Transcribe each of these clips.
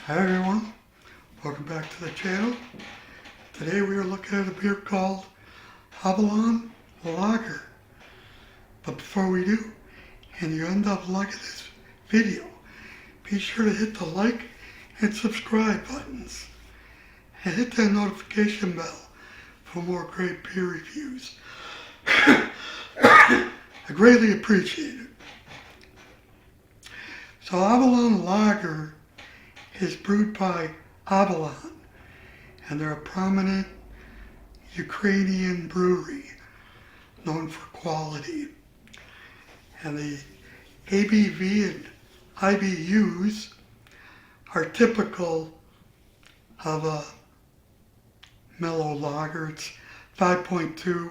Hi everyone, welcome back to the channel. Today we are looking at a beer called Obolon Lager. But before we do, and you end up liking this video, be sure to hit the like and subscribe buttons. And hit that notification bell for more great beer reviews. I greatly appreciate it. So Obolon Lager is brewed by Obolon, and they're a prominent Ukrainian brewery known for quality. And the ABV and IBUs are typical of a mellow lager. It's 5.2,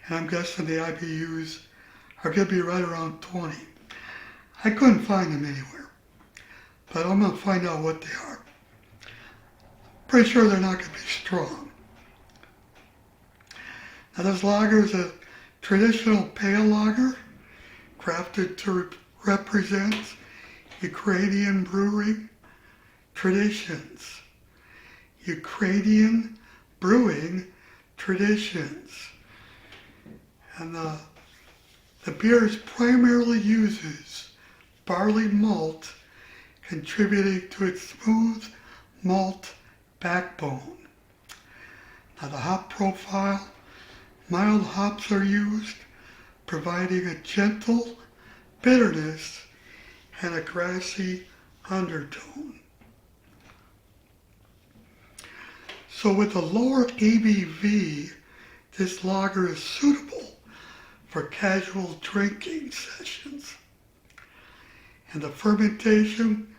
and I'm guessing the IBUs are going to be right around 20. I couldn't find them anywhere, but I'm going to find out what they are. Pretty sure they're not going to be strong. Now this lager is a traditional pale lager crafted to represent Ukrainian brewing traditions. Ukrainian brewing traditions. And the beer primarily uses barley malt, contributing to its smooth malt backbone. Now the hop profile, mild hops are used, providing a gentle bitterness and a grassy undertone. So with a lower ABV, this lager is suitable for casual drinking sessions. And the fermentation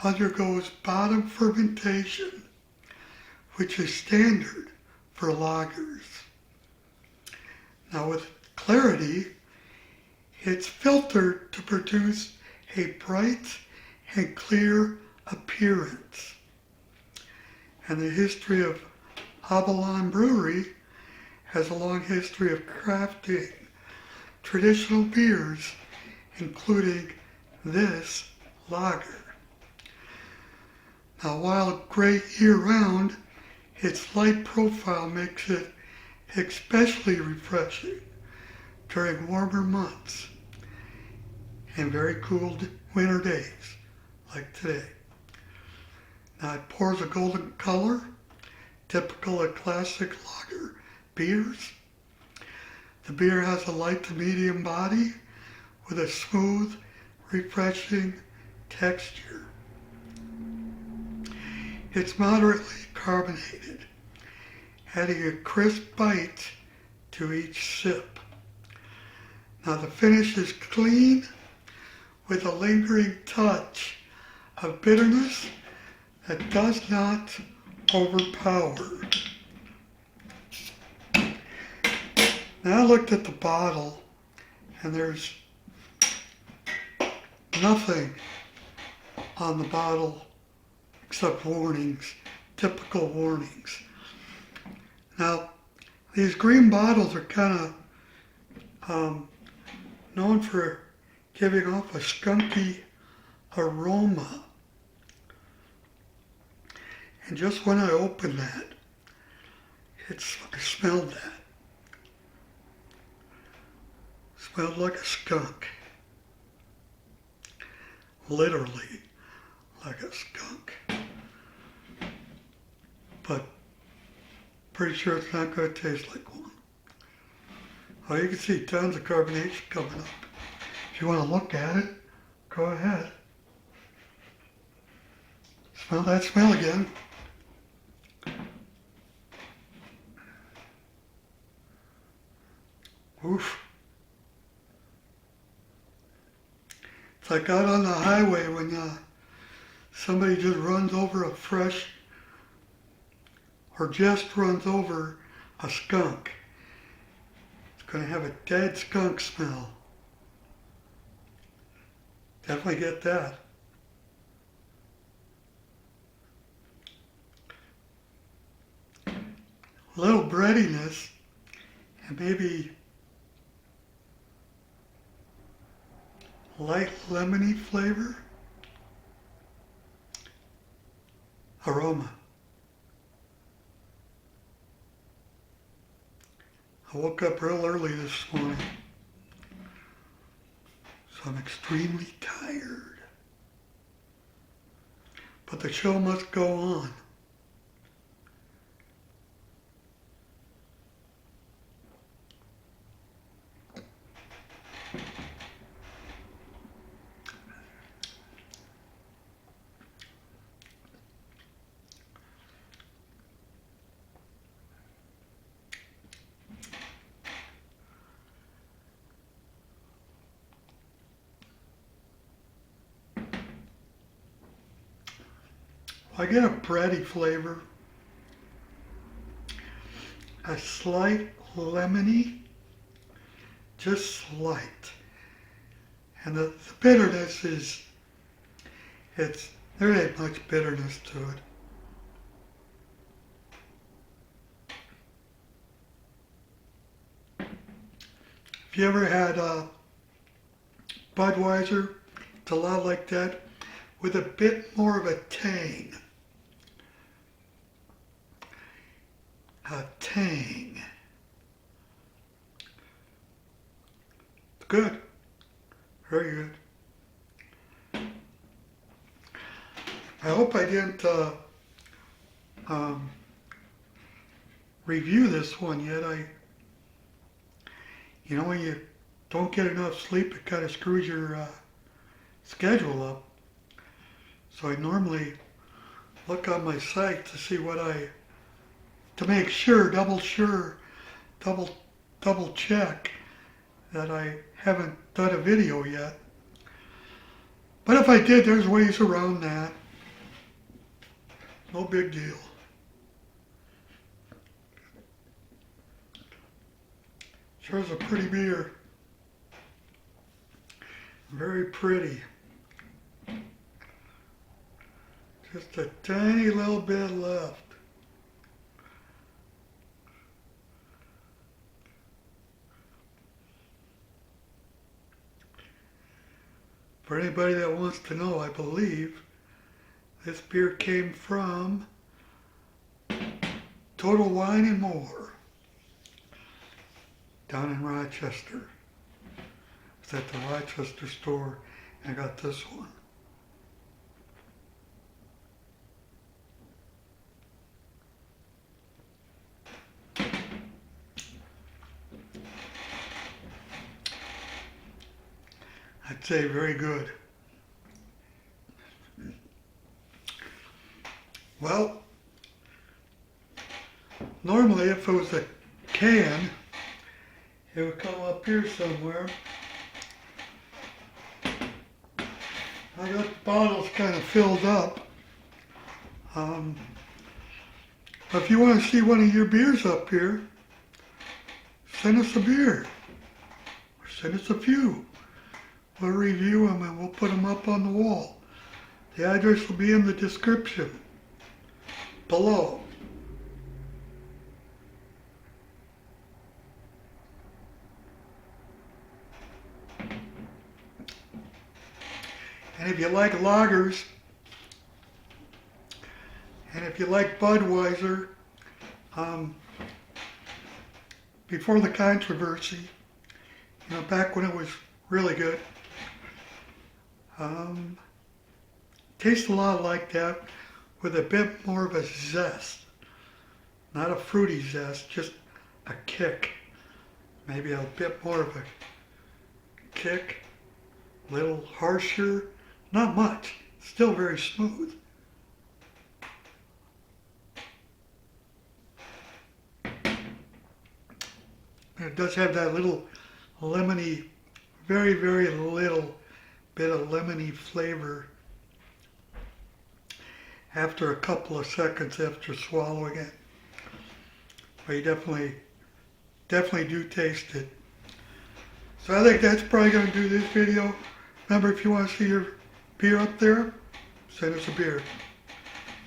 undergoes bottom fermentation, which is standard for lagers. Now with clarity, it's filtered to produce a bright and clear appearance. And the history of Obolon Brewery has a long history of crafting traditional beers, including this lager. Now while great year-round, its light profile makes it especially refreshing during warmer months and very cool winter days like today. Now it pours a golden color, typical of classic lager beers. The beer has a light to medium body with a smooth, refreshing texture. It's moderately carbonated, adding a crisp bite to each sip. Now the finish is clean with a lingering touch of bitterness that does not overpower. Now I looked at the bottle and there's nothing on the bottle except warnings, typical warnings. Now, these green bottles are kind of known for giving off a skunky aroma. And just when I opened that, I smelled that. Smelled like a skunk. Literally like a skunk. But pretty sure it's not going to taste like one. Oh, you can see tons of carbonation coming up. If you want to look at it, go ahead. Smell that smell again. Oof. It's like out on the highway when somebody just runs over a fresh, or just runs over a skunk. It's going to have a dead skunk smell. Definitely get that. A little breadiness and maybe light lemony flavor. aroma. I woke up real early this morning, so I'm extremely tired. But the show must go on. I get a bready flavor, a slight lemony, just slight. And the bitterness is, there ain't much bitterness to it. If you ever had Budweiser, it's a lot like that, with a bit more of a tang. A tang. It's good. Very good. I hope I didn't review this one yet. You know, when you don't get enough sleep, it kind of screws your schedule up. So I normally look on my site to see to make sure, double check that I haven't done a video yet. But if I did, there's ways around that. No big deal. Sure is a pretty beer. Very pretty. Just a tiny little bit left. For anybody that wants to know, I believe this beer came from Total Wine and More down in Rochester. It's at the Rochester store, and I got this one. I'd say very good. Well, normally if it was a can, it would come up here somewhere. I got the bottles kind of filled up. But if you want to see one of your beers up here, send us a beer. Or send us a few. We'll review them and we'll put them up on the wall. The address will be in the description below. And if you like lagers, and if you like Budweiser, before the controversy, you know, back when it was really good, tastes a lot like that with a bit more of a zest. Not a fruity zest, just a kick. Maybe a bit more of a kick, a little harsher, not much, still very smooth. And it does have that little lemony, very, very little bit of lemony flavor after a couple of seconds after swallowing it. But you definitely do taste it. So I think that's probably going to do this video. Remember, if you want to see your beer up there, send us a beer.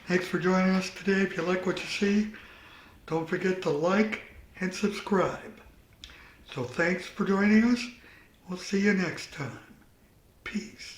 Thanks for joining us today. If you like what you see, don't forget to like and subscribe. So thanks for joining us. We'll see you next time. Peace.